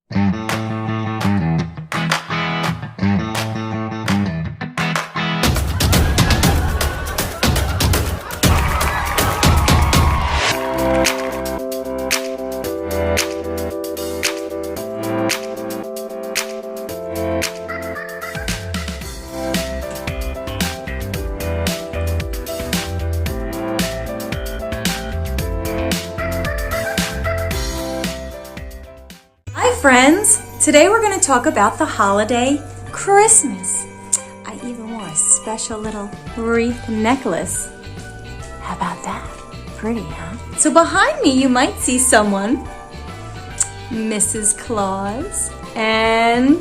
Hi friends! Today we're going to talk about the holiday Christmas. I even wore a special little wreath necklace. How about that? Pretty, huh? So behind me you might see someone, Mrs. Claus and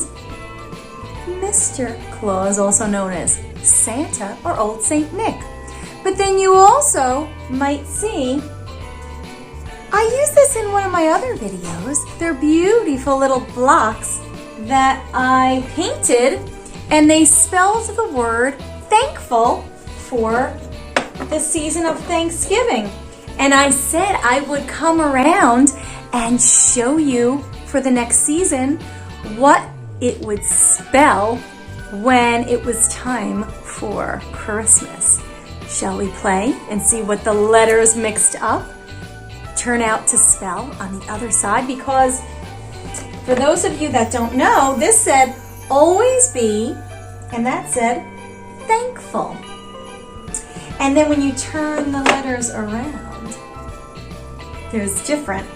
Mr. Claus, also known as Santa or Old Saint Nick. But then you also might see, I use this in one of my other videos. They're beautiful little blocks that I painted, and they spelled the word thankful for the season of Thanksgiving. And I said I would come around and show you for the next season what it would spell when it was time for Christmas. Shall we play and see what the letters mixed up turn out to spell on the other side? Because for those of you that don't know, this said always be, and that said thankful. And then when you turn the letters around, there's different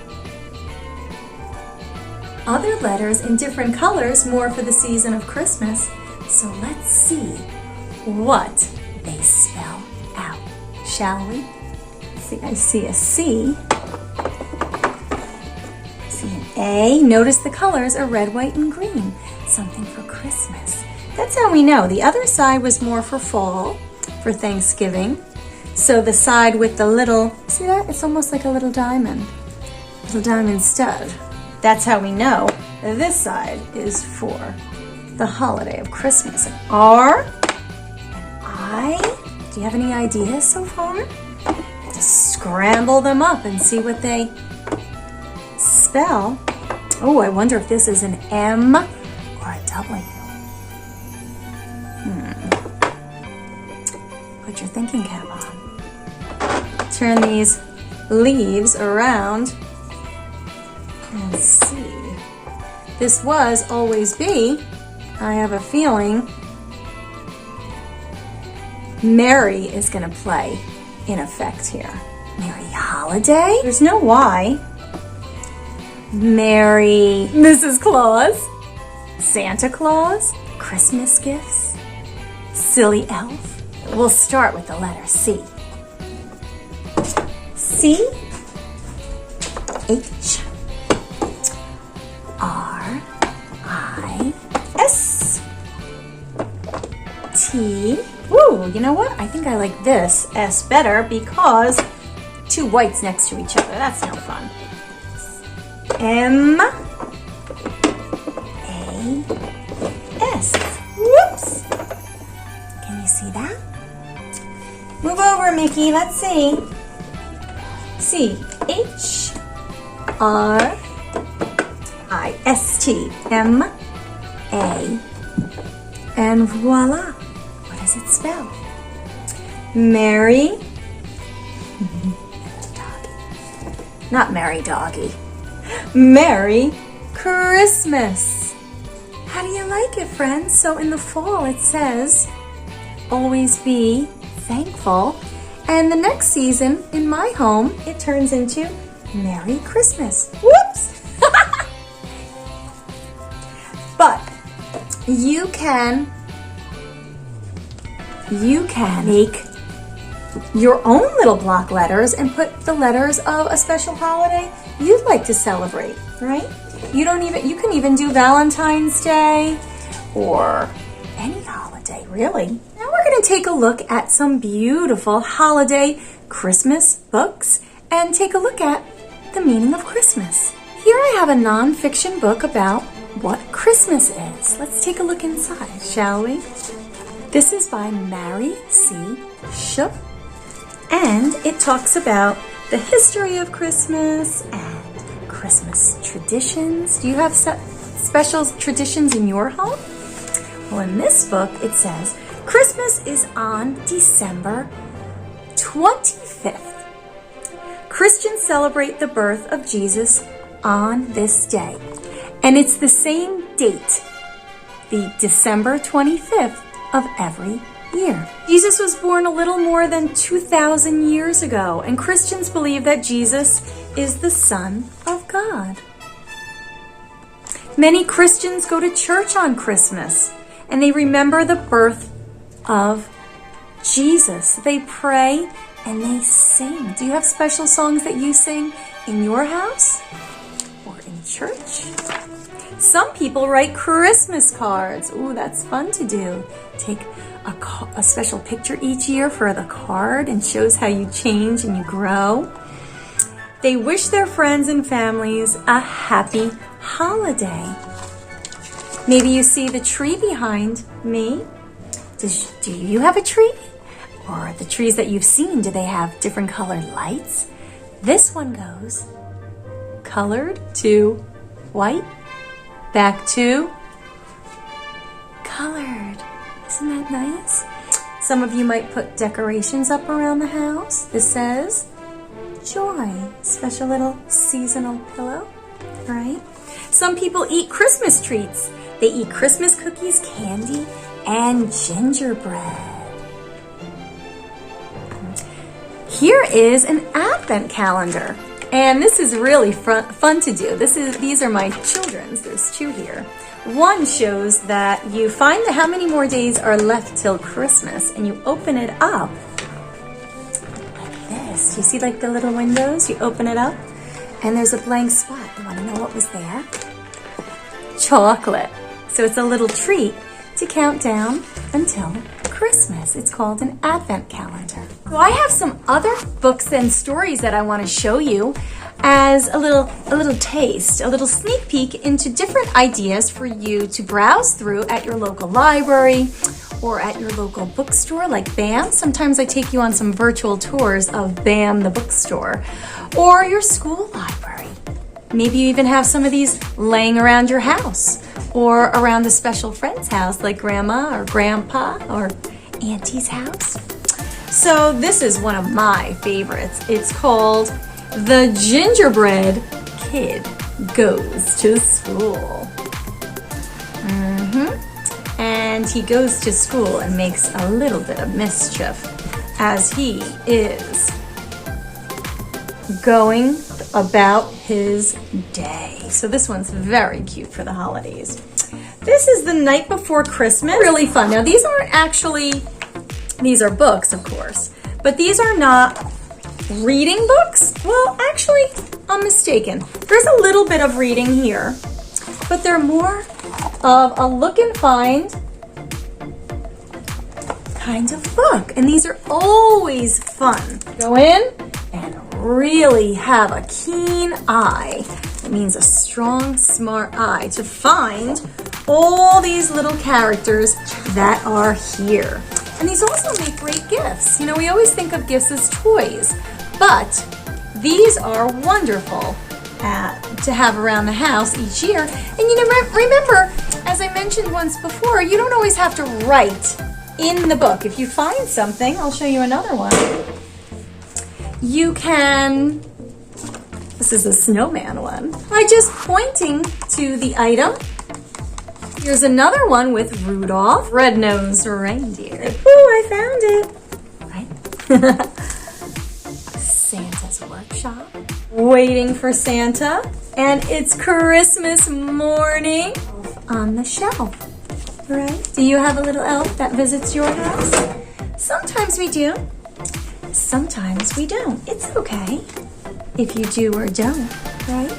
other letters in different colors, more for the season of Christmas. So let's see what they spell out, shall we? See, I see a C. An A. Notice the colors are red, white, and green. Something for Christmas. That's how we know. The other side was more for fall, for Thanksgiving. So the side with the little, see that? It's almost like a little diamond stud. That's how we know this side is for the holiday of Christmas. An R, an I. Do you have any ideas so far? Just scramble them up and see what they spell. Oh, I wonder if this is an M or a W. Put your thinking cap on. Turn these leaves around and see. This was always be. I have a feeling Merry is going to play in effect here. Merry holiday? There's no Y. Merry Mrs. Claus, Santa Claus, Christmas gifts, silly elf. We'll start with the letter C. C, H, R, I, S, T. Ooh, you know what? I think I like this S better because two whites next to each other. That's no fun. M, A, S. Whoops! Can you see that? Move over, Mickey. Let's see. C, H, R, I, S, T, M, A, and voila. What does it spell? Merry Doggy. Not Merry Doggy. Merry Christmas! How do you like it, friends? So in the fall it says, always be thankful. And the next season, in my home, it turns into Merry Christmas. Whoops! But you can make your own little block letters and put the letters of a special holiday you'd like to celebrate, right? You can even do Valentine's Day or any holiday, really. Now we're going to take a look at some beautiful holiday Christmas books and take a look at the meaning of Christmas. Here I have a non-fiction book about what Christmas is. Let's take a look inside, shall we? This is by Mary C. Shook, and it talks about the history of Christmas and Christmas traditions. Do you have special traditions in your home? Well, in this book, it says Christmas is on December 25th. Christians celebrate the birth of Jesus on this day. And it's the same date, the December 25th of every year. Jesus was born a little more than 2,000 years ago, and Christians believe that Jesus is the Son of God. Many Christians go to church on Christmas, and they remember the birth of Jesus. They pray and they sing. Do you have special songs that you sing in your house or in church? Some people write Christmas cards. Ooh, that's fun to do. Take a special picture each year for the card and shows how you change and you grow. They wish their friends and families a happy holiday. Maybe you see the tree behind me. Do you have a tree? Or the trees that you've seen, do they have different colored lights? This one goes colored to white, back to colored. Isn't that nice? Some of you might put decorations up around the house. This says joy, special little seasonal pillow, right? Some people eat Christmas treats. They eat Christmas cookies, candy, and gingerbread. Here is an advent calendar, and this is really fun to do. These are my children's. There's two here. One shows that you find how many more days are left till Christmas, and you open it up like this. Do you see like the little windows? You open it up, and there's a blank spot. You want to know what was there? Chocolate. So it's a little treat to count down until Christmas. It's called an advent calendar. So I have some other books and stories that I want to show you as a little taste, a little sneak peek into different ideas for you to browse through at your local library or at your local bookstore like BAM. Sometimes I take you on some virtual tours of BAM the bookstore or your school library. Maybe you even have some of these laying around your house or around a special friend's house like grandma or grandpa or auntie's house. So this is one of my favorites. It's called The Gingerbread Kid Goes to School. And he goes to school and makes a little bit of mischief as he is going about his day. So this one's very cute for the holidays. This is the night before Christmas. Really fun. Now these aren't actually, these are books of course, but these are not reading books. Well, actually, I'm mistaken. There's a little bit of reading here, but they're more of a look and find kind of book. And these are always fun. Go in and really have a keen eye. It means a strong, smart eye to find all these little characters that are here. And these also make great gifts. You know, we always think of gifts as toys, but these are wonderful to have around the house each year. And you know, remember, as I mentioned once before, you don't always have to write in the book. If you find something, I'll show you another one. You can, this is a snowman one, by just pointing to the item. Here's another one with Rudolph, Red-Nosed Reindeer. Ooh, I found it. Right? Santa's workshop. Waiting for Santa. And it's Christmas morning on the shelf. Right? Do you have a little elf that visits your house? Sometimes we do. Sometimes we don't. It's okay if you do or don't, right?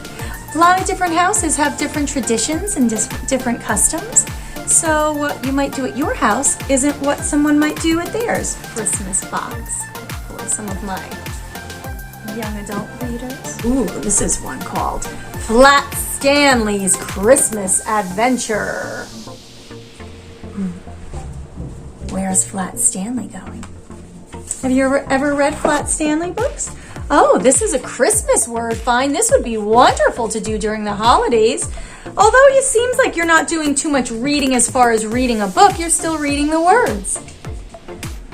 A lot of different houses have different traditions and different customs. So what you might do at your house isn't what someone might do at theirs. Christmas box for some of my young adult readers. Ooh, this is one called Flat Stanley's Christmas Adventure. Where's Flat Stanley going? Have you ever read Flat Stanley books? Oh, this is a Christmas word find. This would be wonderful to do during the holidays. Although it seems like you're not doing too much reading as far as reading a book, you're still reading the words.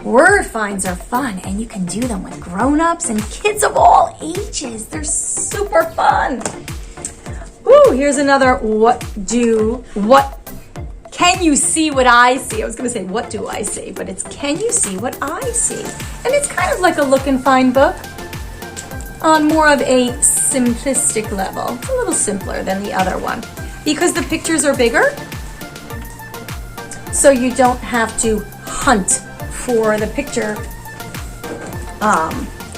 Word finds are fun, and you can do them with grown-ups and kids of all ages. They're super fun. Ooh, here's another can you see what I see? I was gonna say, what do I see? But it's can you see what I see? And it's kind of like a look and find book on more of a simplistic level. It's a little simpler than the other one because the pictures are bigger. So you don't have to hunt for the picture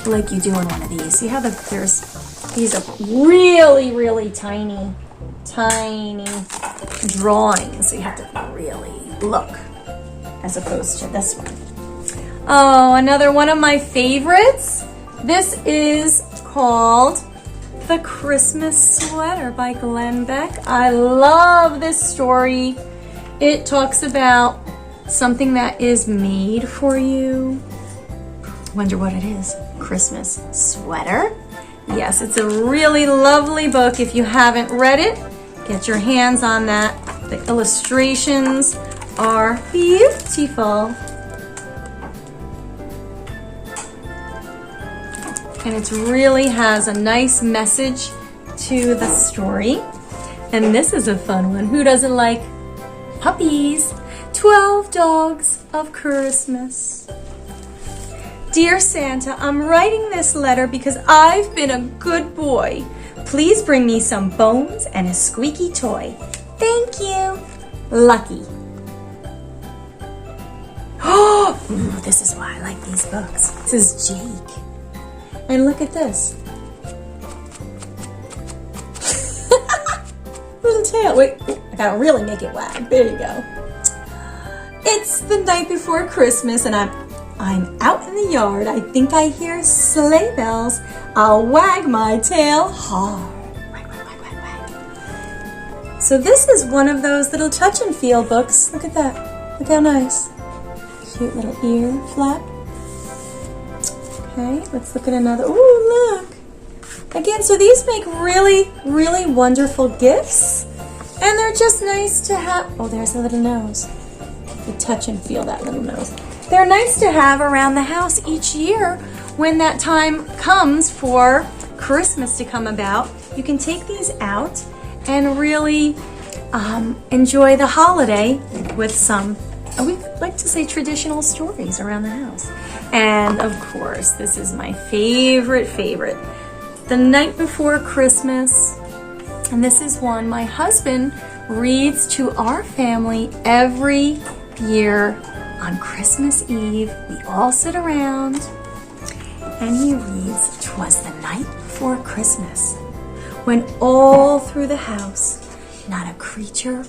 like you do in one of these. See how there's these are really, really tiny drawings. So you have to really look as opposed to this one. Oh, another one of my favorites. This is called The Christmas Sweater by Glenn Beck. I love this story. It talks about something that is made for you. Wonder what it is. Christmas sweater. Yes, it's a really lovely book. If you haven't read it, get your hands on that. The illustrations are beautiful. And it really has a nice message to the story. And this is a fun one. Who doesn't like puppies? 12 Dogs of Christmas. Dear Santa, I'm writing this letter because I've been a good boy. Please bring me some bones and a squeaky toy. Thank you. Lucky. Oh, this is why I like these books. This is Jake. And look at this. Little tail. Wait, I gotta really make it wag. There you go. It's the night before Christmas and I'm out in the yard. I think I hear sleigh bells. I'll wag my tail hard. Wag, wag, wag, wag, wag. So this is one of those little touch and feel books. Look at that. Look how nice. Cute little ear flap. Okay, let's look at another. Ooh, look. Again, so these make really, really wonderful gifts. And they're just nice to have. Oh, there's a little nose. You touch and feel that little nose. They're nice to have around the house each year when that time comes for Christmas to come about. You can take these out and really enjoy the holiday with some, we like to say, traditional stories around the house. And of course, this is my favorite. The Night Before Christmas. And this is one my husband reads to our family every year on Christmas Eve. We all sit around and he reads, "'Twas the night before Christmas, when all through the house not a creature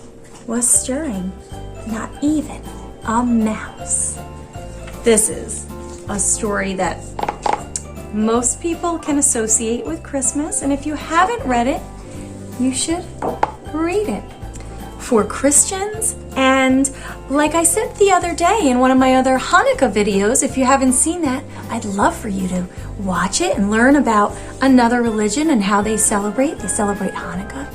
was stirring, not even a mouse." This is a story that most people can associate with Christmas, and if you haven't read it, you should read it. For Christians, and like I said the other day in one of my other Hanukkah videos, if you haven't seen that, I'd love for you to watch it and learn about another religion and how they celebrate. They celebrate Hanukkah.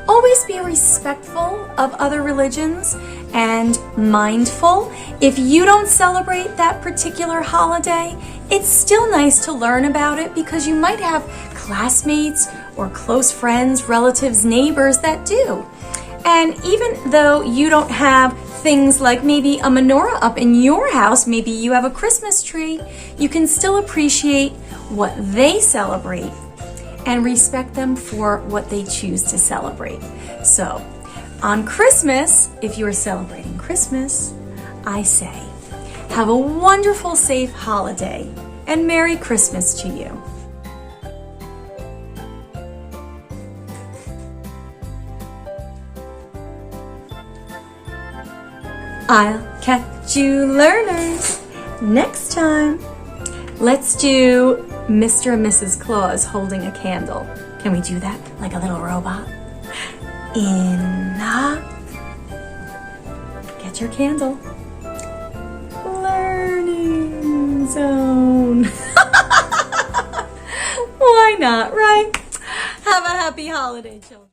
Always be respectful of other religions and mindful. If you don't celebrate that particular holiday, it's still nice to learn about it because you might have classmates or close friends, relatives, neighbors that do. And even though you don't have things like maybe a menorah up in your house, maybe you have a Christmas tree, you can still appreciate what they celebrate and respect them for what they choose to celebrate. So, on Christmas, if you are celebrating Christmas, I say, have a wonderful, safe holiday, and Merry Christmas to you. I'll catch you learners next time. Let's do Mr. and Mrs. Claus holding a candle. Can we do that like a little robot? In the... Get your candle. Learning zone. Why not, right? Have a happy holiday, children.